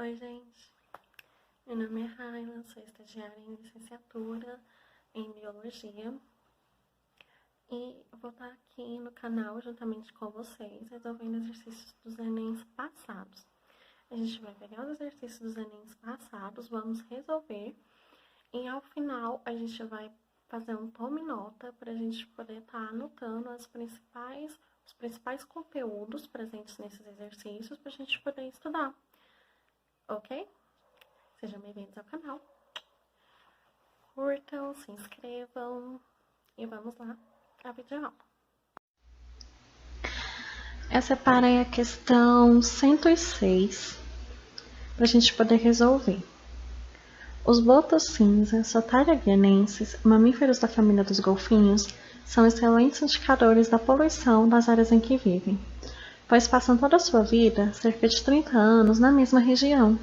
Oi, gente. Meu nome é Raila, sou estagiária em licenciatura em Biologia. E eu vou estar aqui no canal, juntamente com vocês, resolvendo exercícios dos Enems passados. A gente vai pegar os exercícios dos Enems passados, vamos resolver. E ao final, a gente vai fazer um tome-nota para a gente poder estar anotando os principais conteúdos presentes nesses exercícios para a gente poder estudar. Ok? Sejam bem-vindos ao canal. Curtam, se inscrevam e vamos lá à videoaula. Eu separei a questão 106 para a gente poder resolver. Os botos cinza, Sotaria guianensis, mamíferos da família dos golfinhos, são excelentes indicadores da poluição das áreas em que vivem, pois passam toda a sua vida, cerca de 30 anos, na mesma região.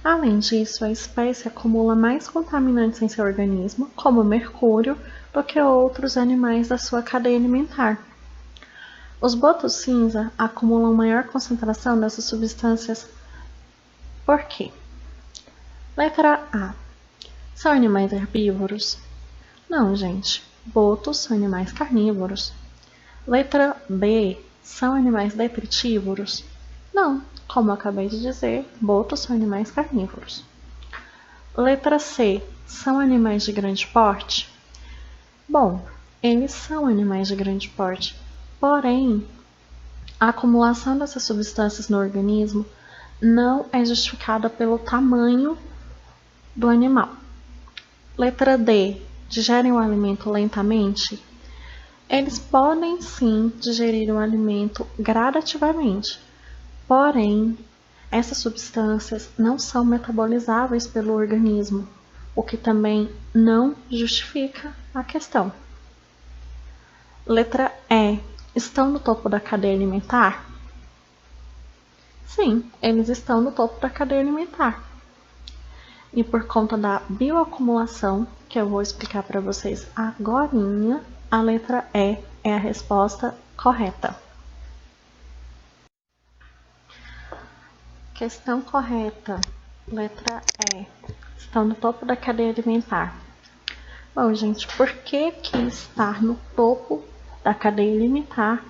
Além disso, a espécie acumula mais contaminantes em seu organismo, como o mercúrio, do que outros animais da sua cadeia alimentar. Os botos cinza acumulam maior concentração dessas substâncias. Por quê? Letra A. São animais herbívoros? Não, gente. Botos são animais carnívoros. Letra B. São animais detritívoros? Não. Como eu acabei de dizer, botos são animais carnívoros. Letra C. São animais de grande porte? Bom, eles são animais de grande porte, porém, a acumulação dessas substâncias no organismo não é justificada pelo tamanho do animal. Letra D. Digerem o alimento lentamente? Eles podem sim digerir o alimento gradativamente, porém, essas substâncias não são metabolizáveis pelo organismo, o que também não justifica a questão. Letra E. Estão no topo da cadeia alimentar? Sim, eles estão no topo da cadeia alimentar. E por conta da bioacumulação, que eu vou explicar para vocês agorinha, a letra E é a resposta correta. Questão correta, letra E. Estão no topo da cadeia alimentar. Bom, gente, por que estar no topo da cadeia alimentar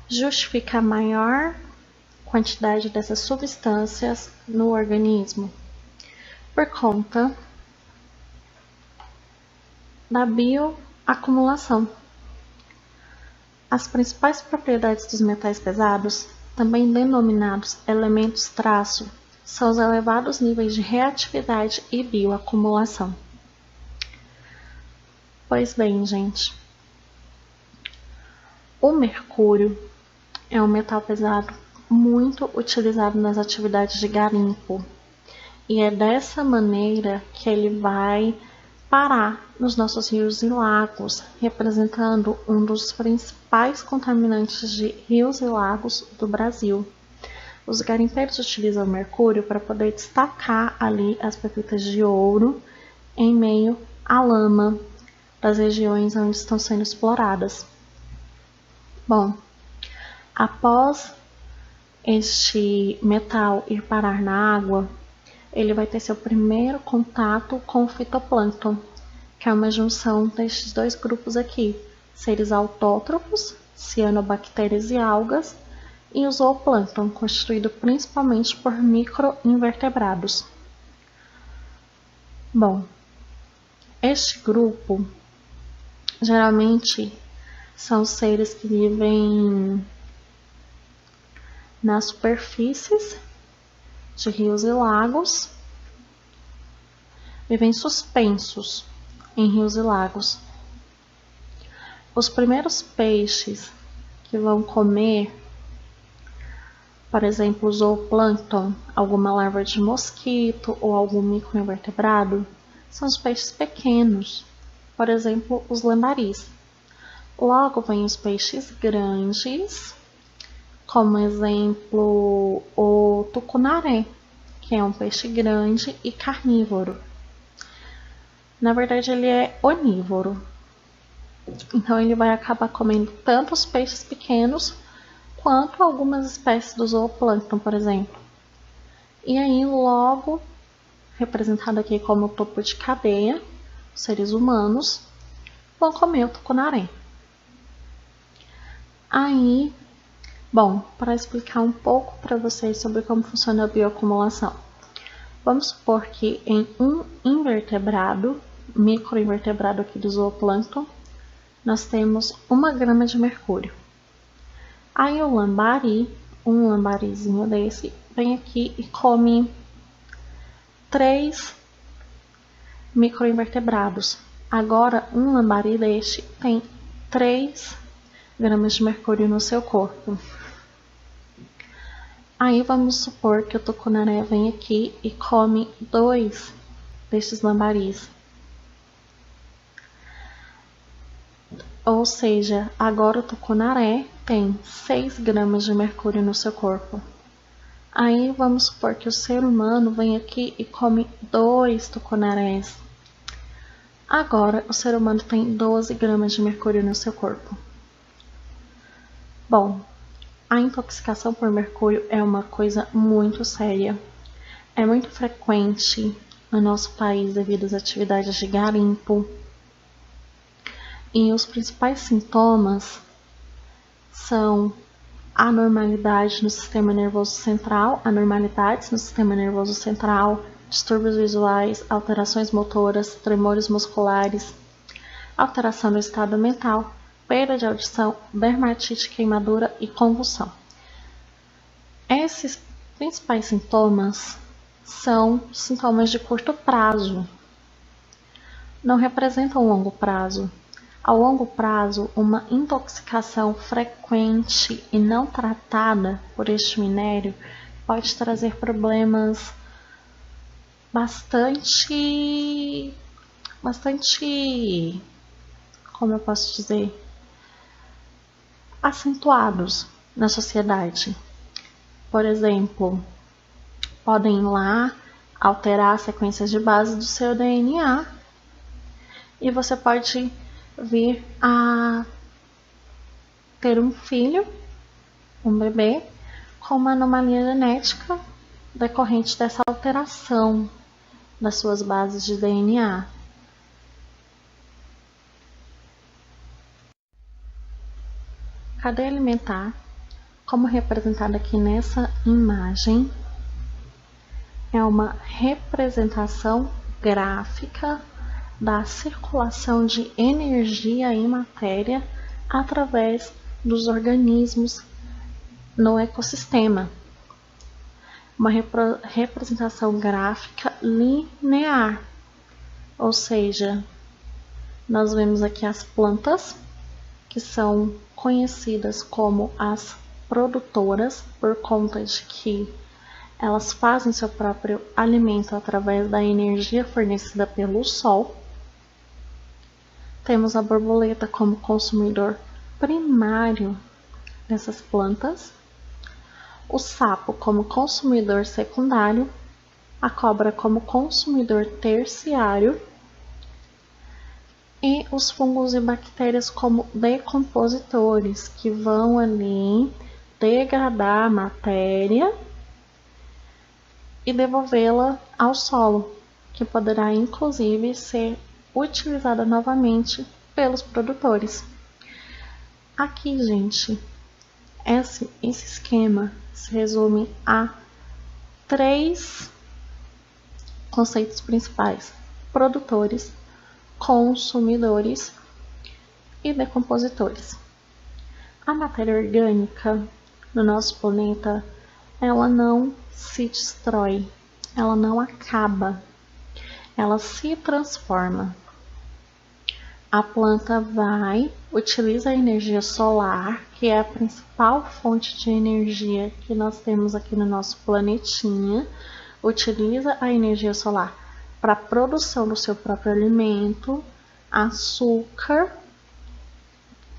justifica a maior quantidade dessas substâncias no organismo? Por conta da bioacumulação. As principais propriedades dos metais pesados, também denominados elementos traço, são os elevados níveis de reatividade e bioacumulação. Pois bem, gente, o mercúrio é um metal pesado muito utilizado nas atividades de garimpo. E é dessa maneira que ele vai parar nos nossos rios e lagos, representando um dos principais contaminantes de rios e lagos do Brasil. Os garimpeiros utilizam o mercúrio para poder destacar ali as pepitas de ouro em meio à lama das regiões onde estão sendo exploradas. Bom, após este metal ir parar na água, ele vai ter seu primeiro contato com o fitoplâncton, que é uma junção destes dois grupos aqui, seres autótrofos, cianobactérias e algas, e o zooplâncton, constituído principalmente por microinvertebrados. Bom, este grupo geralmente são seres que vivem nas superfícies de rios e lagos, vivem suspensos em rios e lagos. Os primeiros peixes que vão comer, por exemplo, o zooplâncton, alguma larva de mosquito ou algum microinvertebrado, são os peixes pequenos, por exemplo, os lambaris. Logo vem os peixes grandes, como exemplo, o tucunaré, que é um peixe grande e carnívoro. Na verdade, ele é onívoro. Então, ele vai acabar comendo tanto os peixes pequenos quanto algumas espécies do zooplâncton, por exemplo. E aí logo, representado aqui como topo de cadeia, os seres humanos vão comer o tucunaré. Aí, bom, para explicar um pouco para vocês sobre como funciona a bioacumulação. Vamos supor que em um invertebrado, microinvertebrado aqui do zooplâncton, nós temos 1 grama de mercúrio. Aí o lambari, um lambarizinho desse, vem aqui e come 3 microinvertebrados. Agora, um lambari deste tem 3 gramas de mercúrio no seu corpo. Aí vamos supor que o tucunaré vem aqui e come 2 destes lambaris. Ou seja, agora o tucunaré tem 6 gramas de mercúrio no seu corpo. Aí vamos supor que o ser humano vem aqui e come 2 tucunarés. Agora o ser humano tem 12 gramas de mercúrio no seu corpo. Bom, a intoxicação por mercúrio é uma coisa muito séria. É muito frequente no nosso país devido às atividades de garimpo. E os principais sintomas são anormalidades no sistema nervoso central, distúrbios visuais, alterações motoras, tremores musculares, alteração do estado mental, perda de audição, dermatite, queimadura e convulsão. Esses principais sintomas são sintomas de curto prazo, não representam longo prazo. A longo prazo, uma intoxicação frequente e não tratada por este minério pode trazer problemas bastante, como eu posso dizer, acentuados na sociedade. Por exemplo, podem ir lá alterar as sequências de base do seu DNA e você pode vir a ter um filho, um bebê, com uma anomalia genética decorrente dessa alteração das suas bases de DNA. Cadeia alimentar, como representada aqui nessa imagem, é uma representação gráfica da circulação de energia e matéria através dos organismos no ecossistema. Uma representação gráfica linear, ou seja, nós vemos aqui as plantas, que são conhecidas como as produtoras, por conta de que elas fazem seu próprio alimento através da energia fornecida pelo sol. Temos a borboleta como consumidor primário dessas plantas, o sapo como consumidor secundário, a cobra como consumidor terciário e os fungos e bactérias como decompositores, que vão ali degradar a matéria e devolvê-la ao solo, que poderá inclusive ser utilizada novamente pelos produtores. Aqui, gente, esse esquema se resume a 3 conceitos principais: produtores, consumidores e decompositores. A matéria orgânica no nosso planeta, ela não se destrói, ela não acaba, ela se transforma. A planta utiliza a energia solar, que é a principal fonte de energia que nós temos aqui no nosso planetinha, utiliza a energia solar para a produção do seu próprio alimento, açúcar.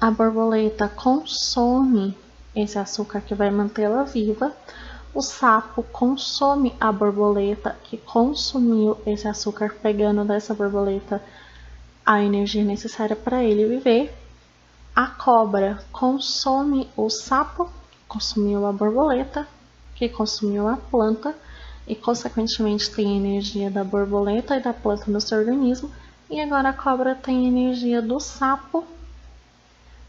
A borboleta consome esse açúcar que vai mantê-la viva. O sapo consome a borboleta que consumiu esse açúcar, pegando dessa borboleta a energia necessária para ele viver. A cobra consome o sapo, consumiu a borboleta, que consumiu a planta, e consequentemente tem energia da borboleta e da planta no seu organismo, e agora a cobra tem energia do sapo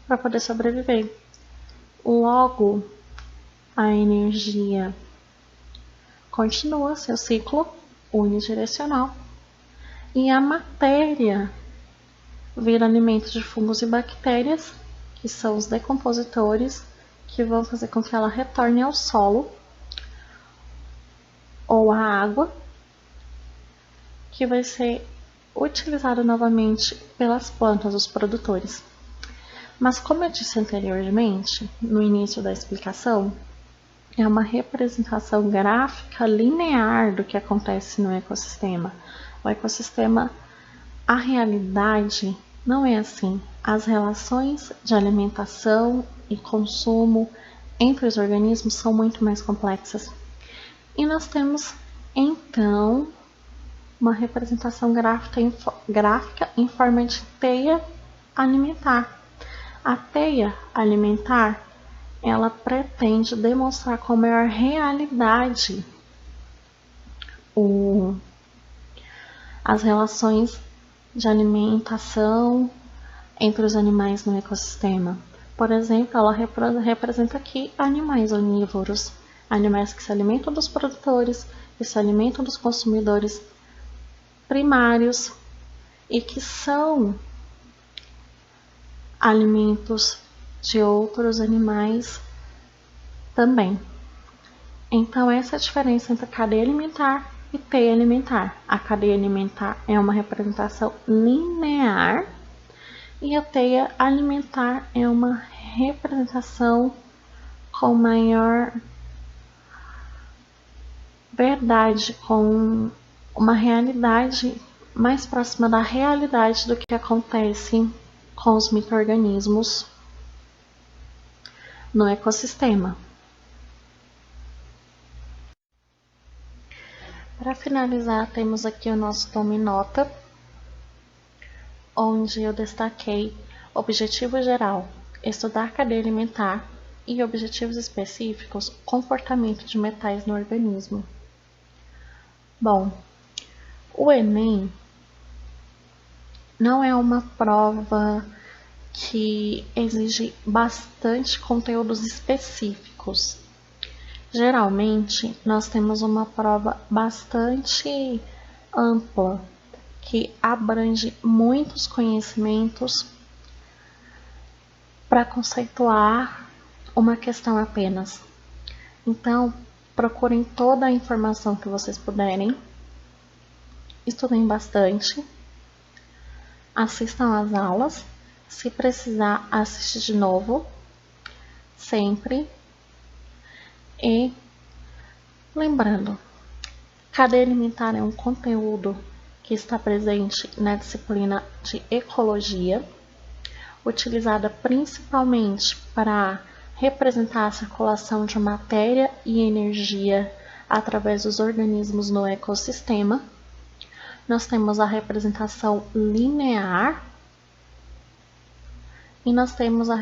para poder sobreviver. Logo, a energia continua seu ciclo unidirecional e a matéria vira alimento de fungos e bactérias, que são os decompositores, que vão fazer com que ela retorne ao solo ou à água, que vai ser utilizada novamente pelas plantas, os produtores. Mas como eu disse anteriormente, no início da explicação, é uma representação gráfica linear do que acontece no ecossistema. O ecossistema, a realidade não é assim. As relações de alimentação e consumo entre os organismos são muito mais complexas. E nós temos, então, uma representação gráfica em forma de teia alimentar. A teia alimentar, ela pretende demonstrar com maior realidade as relações de alimentação entre os animais no ecossistema. Por exemplo, ela representa aqui animais onívoros, animais que se alimentam dos produtores, que se alimentam dos consumidores primários e que são alimentos de outros animais também. Então, essa é a diferença entre cadeia alimentar e teia alimentar. A cadeia alimentar é uma representação linear e a teia alimentar é uma representação com maior verdade, com uma realidade mais próxima da realidade do que acontece com os micro-organismos no ecossistema. Para finalizar, temos aqui o nosso tome nota, onde eu destaquei objetivo geral, estudar cadeia alimentar, e objetivos específicos, comportamento de metais no organismo. Bom, o Enem não é uma prova que exige bastante conteúdos específicos. Geralmente, nós temos uma prova bastante ampla, que abrange muitos conhecimentos para conceituar uma questão apenas. Então, procurem toda a informação que vocês puderem, estudem bastante, assistam às aulas, se precisar assistir de novo, sempre. E lembrando, cadeia alimentar é um conteúdo que está presente na disciplina de ecologia, utilizada principalmente para representar a circulação de matéria e energia através dos organismos no ecossistema. Nós temos a representação linear e nós temos a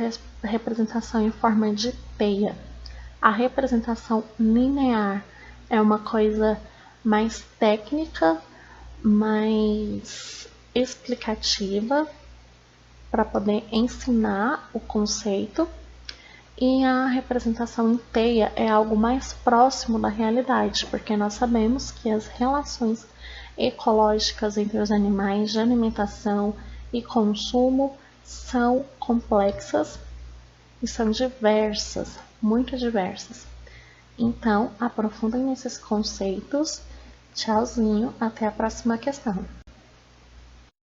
representação em forma de teia. A representação linear é uma coisa mais técnica, mais explicativa, para poder ensinar o conceito, e a representação em teia é algo mais próximo da realidade, porque nós sabemos que as relações ecológicas entre os animais de alimentação e consumo são complexas e são diversas, muito diversas. Então, aprofundem nesses conceitos. Tchauzinho, até a próxima questão.